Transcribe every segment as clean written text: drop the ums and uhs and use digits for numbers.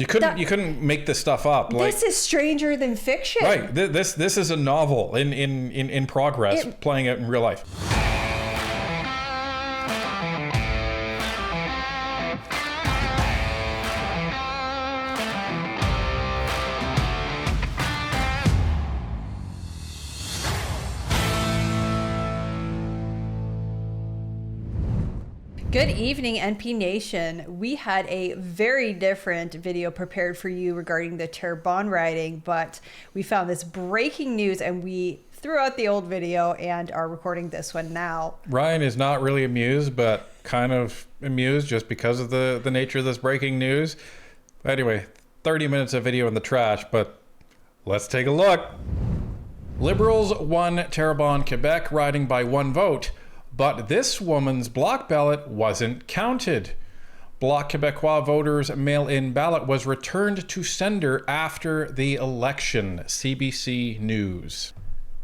You couldn't make this stuff up. This is stranger than fiction. Right. This is a novel in progress, playing out in real life. Good evening, NP Nation. We had a very different video prepared for you regarding the Terrebonne riding, but we found this breaking news and we threw out the old video and are recording this one now. Ryan is not really amused, but kind of amused just because of the nature of this breaking news. Anyway, 30 minutes of video in the trash, but let's take a look. Liberals won Terrebonne, Quebec riding by 1 vote. But this woman's bloc ballot wasn't counted. Bloc Québécois voters' mail-in ballot was returned to sender after the election, CBC News.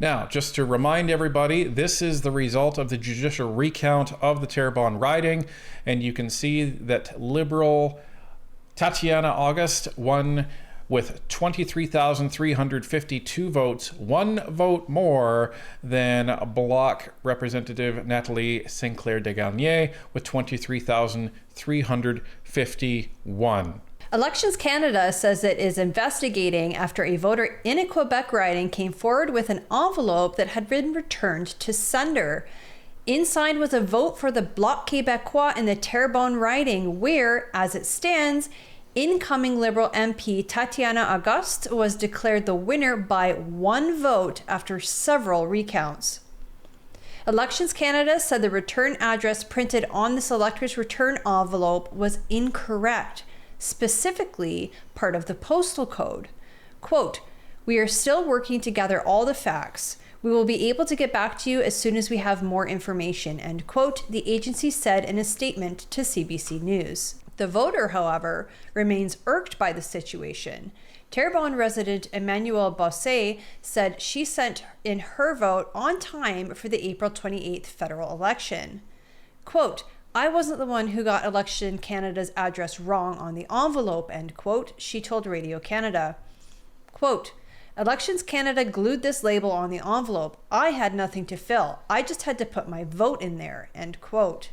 Now, just to remind everybody, this is the result of the judicial recount of the Terrebonne riding, and you can see that Liberal Tatiana Auguste won with 23,352 votes, 1 vote more than Bloc Representative Nathalie Sinclair-Desgagnés with 23,351. Elections Canada says it is investigating after a voter in a Quebec riding came forward with an envelope that had been returned to sender. Inside was a vote for the Bloc Québécois in the Terrebonne riding, where, as it stands, incoming Liberal MP Tatiana Auguste was declared the winner by 1 vote after several recounts. Elections Canada said the return address printed on this elector's return envelope was incorrect, specifically part of the postal code. Quote, "We are still working to gather all the facts. We will be able to get back to you as soon as we have more information," end quote, the agency said in a statement to CBC News. The voter, however, remains irked by the situation. Terrebonne resident Emmanuelle Bossé said she sent in her vote on time for the April 28th federal election. Quote, "I wasn't the one who got Election Canada's address wrong on the envelope," end quote, she told Radio Canada. Quote, "Elections Canada glued this label on the envelope. I had nothing to fill. I just had to put my vote in there," end quote.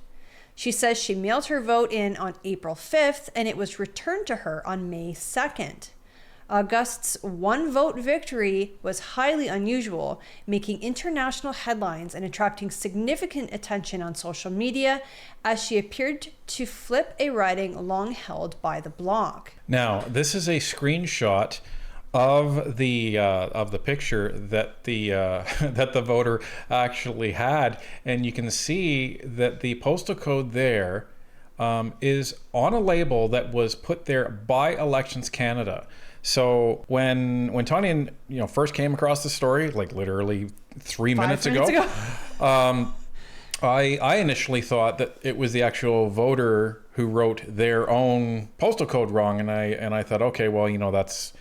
She says she mailed her vote in on April 5th and it was returned to her on May 2nd. Auguste's 1 vote victory was highly unusual, making international headlines and attracting significant attention on social media as she appeared to flip a riding long held by the Bloc. Now, this is a screenshot of the picture that the that the voter actually had, and you can see that the postal code there is on a label that was put there by Elections Canada. So when Tanya first came across the story, like literally 3 minutes ago, I initially thought that it was the actual voter who wrote their own postal code wrong, and I thought, okay, well, that's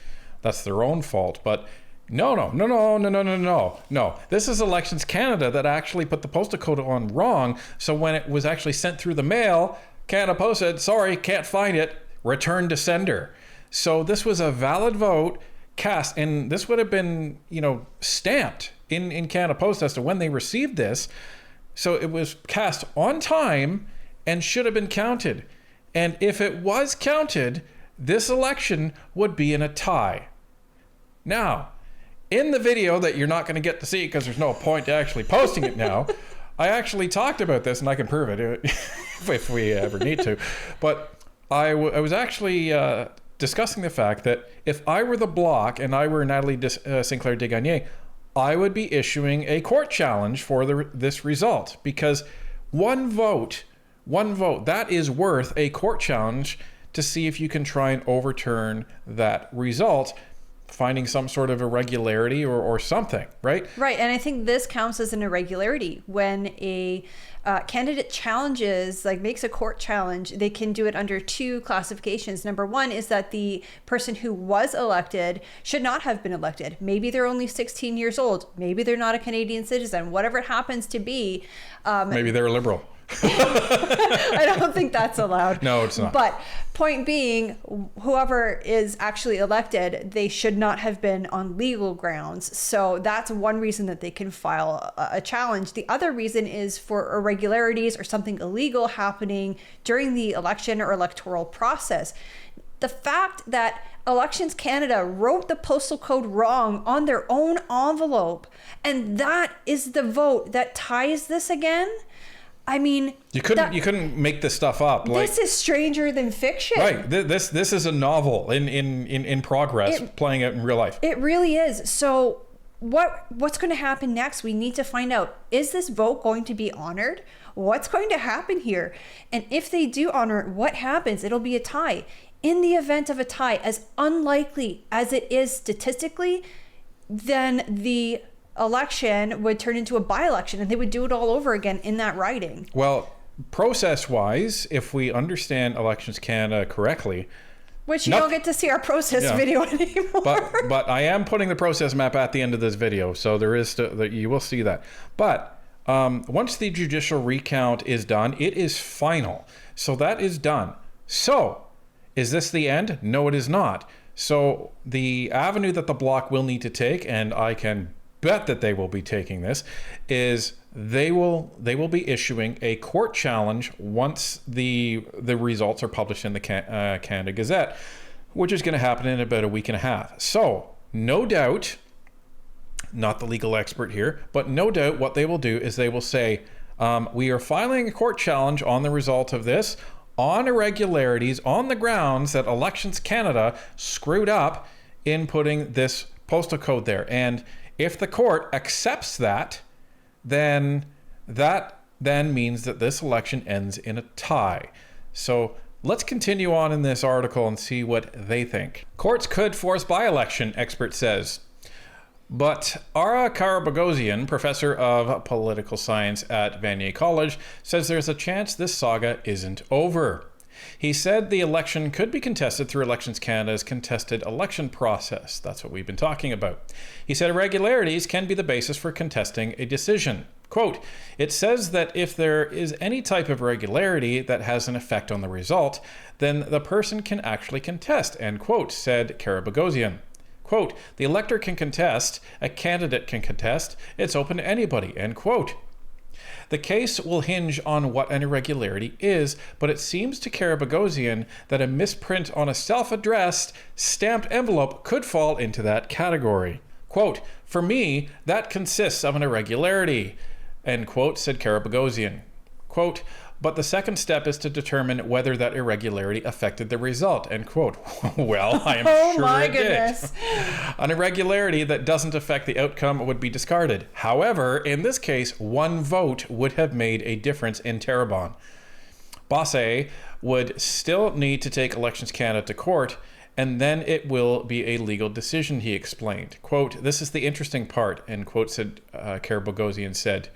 their own fault. But no. This is Elections Canada that actually put the postal code on wrong. So when it was actually sent through the mail, Canada Post said, sorry, can't find it, return to sender. So this was a valid vote cast, and this would have been, stamped in Canada Post as to when they received this. So it was cast on time and should have been counted. And if it was counted, this election would be in a tie. Now, in the video that you're not going to get to see because there's no point to actually posting it now, I actually talked about this, and I can prove it if we ever need to. But I was actually discussing the fact that if I were the Bloc and I were Nathalie Sinclair-Desgagnés, I would be issuing a court challenge for this result, because one vote, that is worth a court challenge to see if you can try and overturn that result, finding some sort of irregularity or something, right? Right, and I think this counts as an irregularity. When a candidate challenges, makes a court challenge, they can do it under 2 classifications. Number 1 is that the person who was elected should not have been elected. Maybe they're only 16 years old. Maybe they're not a Canadian citizen. Whatever it happens to be. Maybe they're a Liberal. I don't think that's allowed. No, it's not. But point being, whoever is actually elected, they should not have been on legal grounds. So that's one reason that they can file a challenge. The other reason is for irregularities or something illegal happening during the election or electoral process. The fact that Elections Canada wrote the postal code wrong on their own envelope, and that is the vote that ties this again. I mean, you couldn't make this stuff up. This is stranger than fiction. Right. This is a novel in progress, playing out in real life. It really is. So what's going to happen next? We need to find out, is this vote going to be honored? What's going to happen here? And if they do honor it, what happens? It'll be a tie. In the event of a tie, as unlikely as it is statistically, then the election would turn into a by-election and they would do it all over again in that riding. Well, process-wise, if we understand Elections Canada correctly, which you don't get to see our process video anymore. But I am putting the process map at the end of this video, so there is you will see that. But once the judicial recount is done, it is final. So that is done. So is this the end? No, it is not. So the avenue that the Bloc will need to take, and I can bet that they will be taking this, is they will be issuing a court challenge once the results are published in the Canada Gazette, which is going to happen in about a week and a half. So no doubt, not the legal expert here, but no doubt what they will do is they will say, we are filing a court challenge on the result of this, on irregularities, on the grounds that Elections Canada screwed up in putting this postal code there. And if the court accepts that, then means that this election ends in a tie. So let's continue on in this article and see what they think. Courts could force by-election, expert says. But Ara Karabagosian, professor of political science at Vanier College, says there's a chance this saga isn't over. He said the election could be contested through Elections Canada's contested election process. That's what we've been talking about. He said irregularities can be the basis for contesting a decision. Quote, it says that if there is any type of irregularity that has an effect on the result, then the person can actually contest, end quote, said Karabagosian. Quote, the elector can contest, a candidate can contest, it's open to anybody, end quote. The case will hinge on what an irregularity is, but it seems to Karabagosian that a misprint on a self-addressed, stamped envelope could fall into that category. Quote, for me, that consists of an irregularity, end quote, said Karabagosian. Quote, but the second step is to determine whether that irregularity affected the result, end quote. Well, I am sure it did. An irregularity that doesn't affect the outcome would be discarded. However, in this case, one vote would have made a difference in Terrebonne. Bossé would still need to take Elections Canada to court, and then it will be a legal decision, he explained. Quote, this is the interesting part, end quote, said Karabagosian said.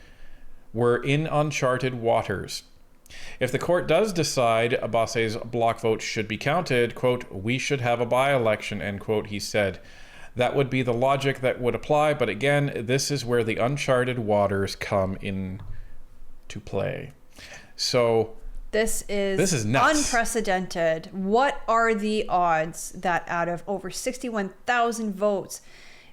We're in uncharted waters. If the court does decide Bossé's block vote should be counted, quote, we should have a by-election, end quote, he said. That would be the logic that would apply, but again, this is where the uncharted waters come in to play. So this is nuts. Unprecedented. What are the odds that out of over 61,000 votes,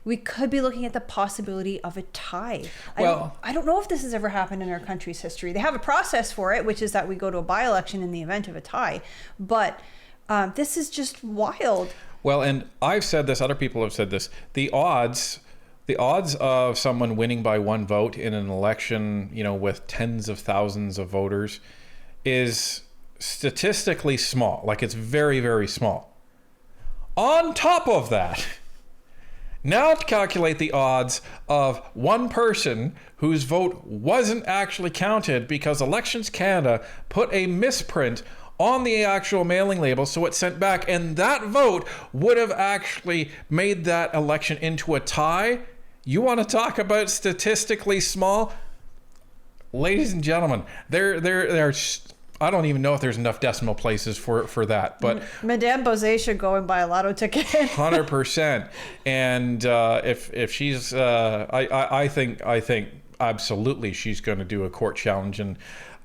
we could be looking at the possibility of a tie? Well, I don't know if this has ever happened in our country's history. They have a process for it, which is that we go to a by-election in the event of a tie. But this is just wild. Well, and I've said this, other people have said this, the odds of someone winning by one vote in an election, with tens of thousands of voters is statistically small. Like, it's very, very small. On top of that, now to calculate the odds of one person whose vote wasn't actually counted because Elections Canada put a misprint on the actual mailing label, so it's sent back, and that vote would have actually made that election into a tie. You want to talk about statistically small? Ladies and gentlemen, there's I don't even know if there's enough decimal places for that, but Madame Bossé should go and buy a lotto ticket. 100%. And if she's, I think absolutely she's going to do a court challenge. And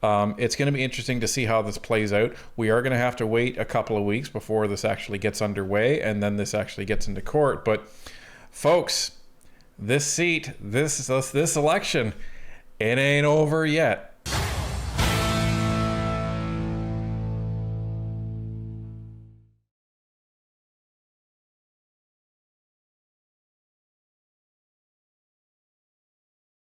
It's going to be interesting to see how this plays out. We are going to have to wait a couple of weeks before this actually gets underway, and then this actually gets into court. But folks, this seat, this election, it ain't over yet.